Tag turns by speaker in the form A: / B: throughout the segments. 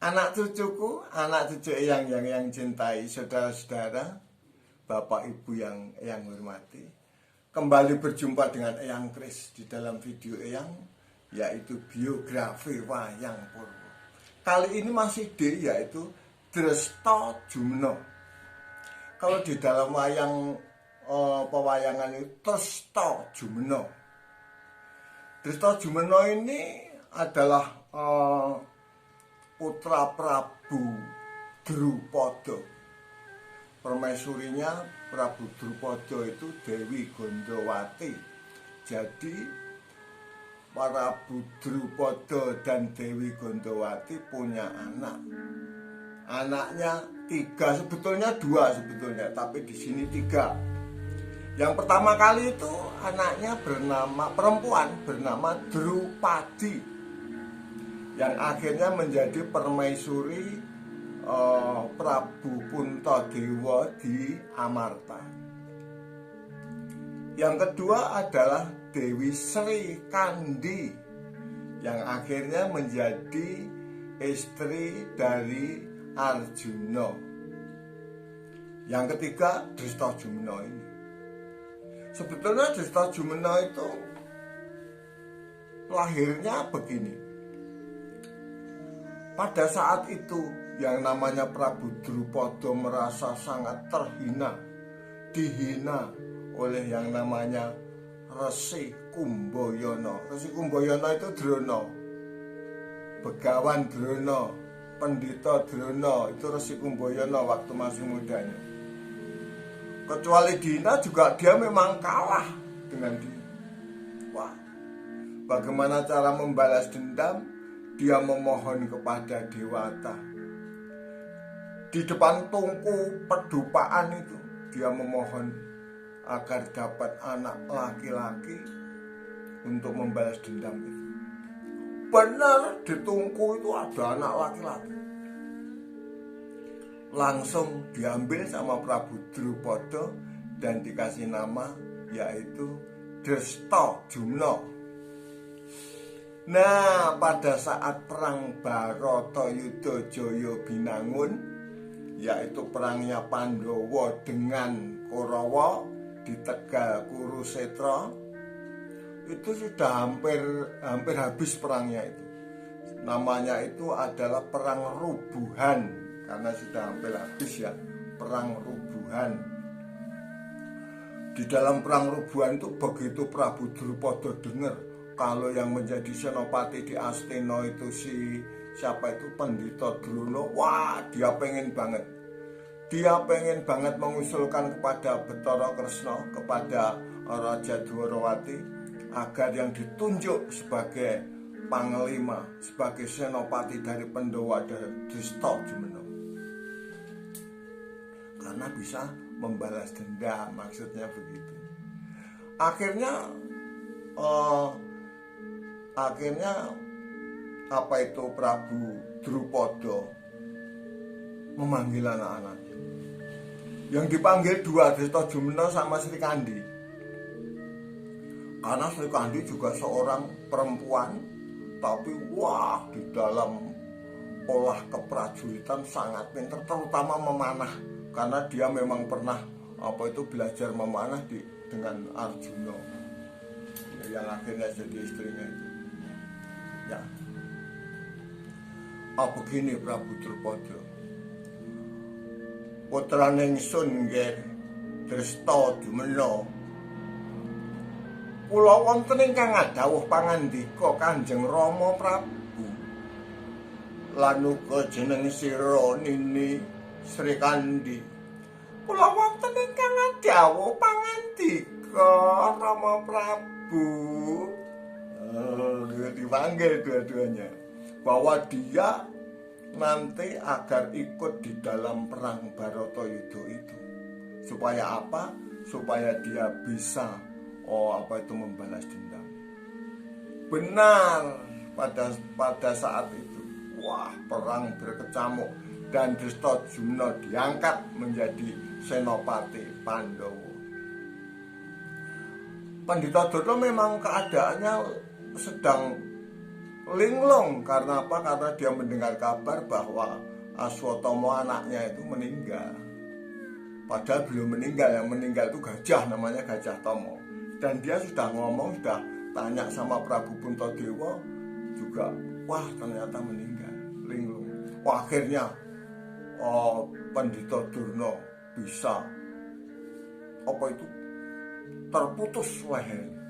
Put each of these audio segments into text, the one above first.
A: Anak cucuku, anak cucu yang cintai, saudara-saudara, bapak ibu yang hormati. Kembali berjumpa dengan Eyang Kris di dalam video Eyang, yaitu biografi Wayang Purwo. Kali ini masih D, yaitu Drestojumna. Kalau di dalam wayang pewayangan itu Drestojumna. Drestojumna ini adalah putra Prabu Drupada. Permaisurinya Prabu Drupada itu Dewi Gondowati. Jadi Prabu Drupada dan Dewi Gondowati punya anak. Anaknya 3, sebetulnya 2 sebetulnya, tapi di sini 3. Yang pertama kali itu anaknya perempuan bernama Drupadi, yang akhirnya menjadi permaisuri Prabu Puntadewa di Amarta. Yang kedua adalah Dewi Sri Kandi, yang akhirnya menjadi istri dari Arjuna. Yang ketiga Drestojumna ini. Sebetulnya Drestojumna itu lahirnya begini. Pada saat itu yang namanya Prabu Drupada merasa sangat terhina, dihina oleh yang namanya Resi Kumbayana. Resi Kumbayana itu Drona, Begawan Drona, Pendhita Drona, itu Resi Kumbayana waktu masih mudanya. Kecuali dihina juga dia memang kalah dengan dia. Wah, bagaimana cara membalas dendam? Dia memohon kepada Dewata. Di depan tungku pedupaan itu, dia memohon agar dapat anak laki-laki untuk membalas dendam itu. Benar, di tungku itu ada anak laki-laki. Langsung diambil sama Prabu Drupada dan dikasih nama yaitu Drestojumna. Nah, pada saat perang Bharatayuddha Jaya Binangun, yaitu perangnya Pandhawa dengan Kurawa di Tegal Kurusetra, itu sudah hampir habis perangnya itu. Namanya itu adalah perang Rubuhan, karena sudah hampir habis ya, perang Rubuhan. Di dalam perang Rubuhan itu begitu Prabu Drupada dengar kalau yang menjadi senopati di Astina itu siapa itu Pendhita Drona, wah dia pengen banget. Dia pengen banget mengusulkan kepada Bathara Kresna, kepada Raja Dwarawati, agar yang ditunjuk sebagai panglima, sebagai senopati dari Pandhawa Drestojumna. Karena bisa membalas dendam, maksudnya begitu. Akhirnya apa itu Prabu Drupada memanggil anak-anaknya. Yang dipanggil 2, Drestojumna sama Sri Kandi. Karena Sri Kandi juga seorang perempuan, tapi wah di dalam olah keprajuritan sangat pintar, terutama memanah. Karena dia memang pernah belajar memanah dengan Arjuna, yang akhirnya jadi istrinya itu. Ya, begini Prabu Drupada, putrane ingsun nggih Drestojumna, kula wonten ingkang ngadhawuh pangandika Kanjeng Rama Prabu, lan uga jeneng sira Nini Sri Kandi. Kula wonten ingkang ngadhawuh pangandika Rama Prabu. Dipanggil dua-duanya bahwa dia nanti agar ikut di dalam perang Bharatayuddha itu. Supaya apa? Supaya dia bisa membalas dendam. Benar, pada saat itu wah, perang berkecamuk dan Drestojumna diangkat menjadi senopati Pandhawa. Pendhita Drona memang keadaannya sedang linglung. Karena apa? Karena dia mendengar kabar bahwa Aswatama anaknya itu meninggal. Padahal belum meninggal, yang meninggal itu gajah, namanya Gajah Tomo. Dan dia sudah ngomong, sudah tanya sama Prabu Puntadewa juga, wah ternyata meninggal, linglung. Wah, akhirnya Pandita Durna bisa terputus lehernya,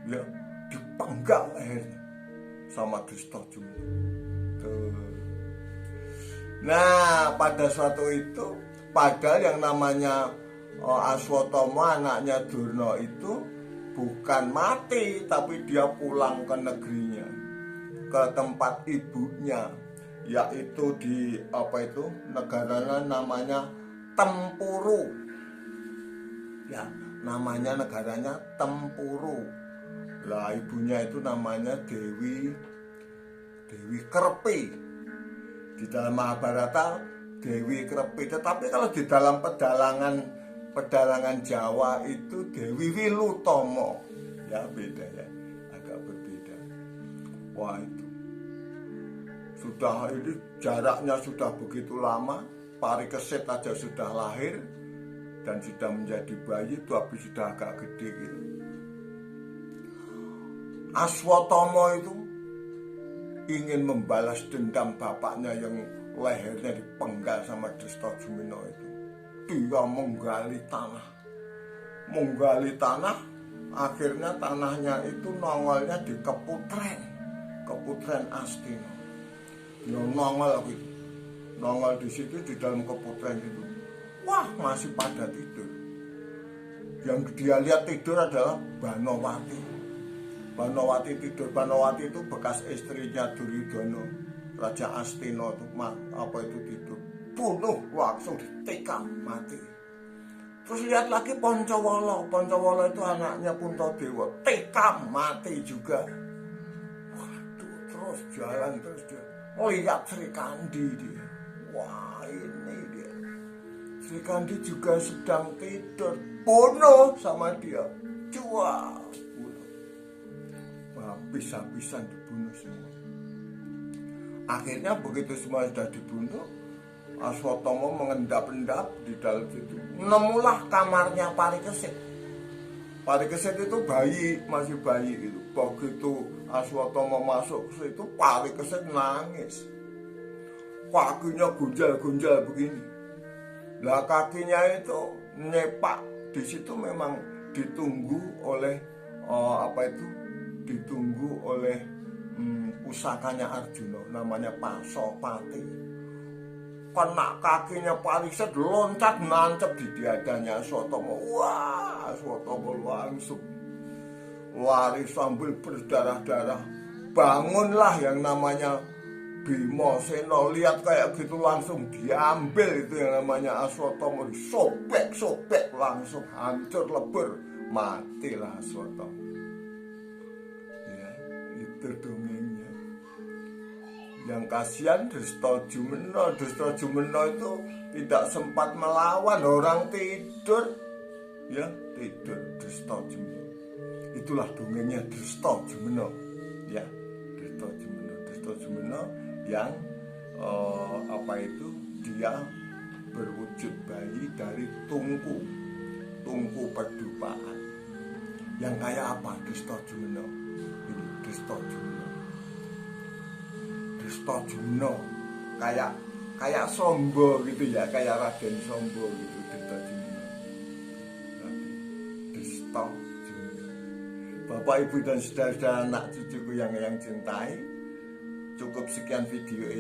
A: ya, dipenggal lehernya sama Dristajumena. Nah, pada suatu itu, padahal yang namanya Aswatama anaknya Durna itu bukan mati, tapi dia pulang ke negerinya, ke tempat ibunya, yaitu di negaranya namanya Tempuru. Ya, namanya negaranya Tempuru. Lah, ibunya itu namanya Dewi Krepi. Di dalam Mahabharata Dewi Krepi, tetapi kalau di dalam pedalangan Jawa itu Dewi Wilutomo. Ya, beda ya, agak berbeda. Wah, itu sudah, ini jaraknya sudah begitu lama. Parikesit aja sudah lahir dan sudah menjadi bayi, tapi sudah agak gede gitu. Aswatama itu ingin membalas dendam bapaknya yang lehernya dipenggal sama Dristajumena itu. Dia menggali tanah, akhirnya tanahnya itu nongolnya di Keputren Astina. Dia nongol di situ, di dalam Keputren itu. Wah, masih pada tidur. Yang dia lihat tidur adalah Banowati. Banowati tidur. Banowati itu bekas istrinya Duryudana, Raja Astina itu tidur. Bunuh, langsung ditikam mati. Terus lihat lagi Pancawala. Pancawala itu anaknya Puntadewa, tikam mati juga. Waduh, terus jalan terus dia. Lihat Srikandi dia. Wah, ini dia. Srikandi juga sedang tidur. Bunuh sama dia. Jual. Habis-habisan dibunuh semua. Akhirnya begitu semua sudah dibunuh, Aswatama mengendap-endap di dalam situ. Nemulah kamarnya Parikesit. Parikesit itu masih bayi itu. Begitu Aswatama masuk ke situ, Parikesit nangis. Kakinya gunjal-gunjal begini. Lah, kakinya itu nyepak. Di situ memang ditunggu oleh pusakanya Arjuna, namanya Pasopati. Kena kakinya Parikesit, loncat nancep di dadanya Aswatama. Wah, Aswatama langsung lari sambil berdarah-darah. Bangunlah yang namanya Bimasena, lihat kayak gitu langsung diambil itu yang namanya Aswatama, disobek-sobek, langsung hancur lebur, matilah Aswatama. Ya, itu dongengnya. Yang kasihan Dristajumena itu tidak sempat melawan, orang tidur. Ya, tidur Dristajumena. Itulah dongengnya Dristajumena. Ya, Dristajumena yang dia berwujud bayi dari tungku pedupaan. Yang kayak apa Dristajumena? Ini Dristajumena kayak Sombo gitu ya, kayak Raden Sombo gitu. Dristajumena. Bapak, Ibu, dan saudara-saudara, anak cucuku yang cintai, cukup sekian video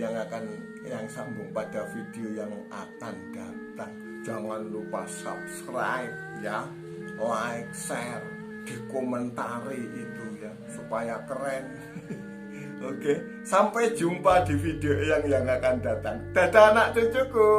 A: yang sambung pada video yang akan datang. Jangan lupa subscribe ya, like, share, dikomentari itu ya, supaya keren. Oke, sampai jumpa di video yang akan datang. Dadah anak cucuku.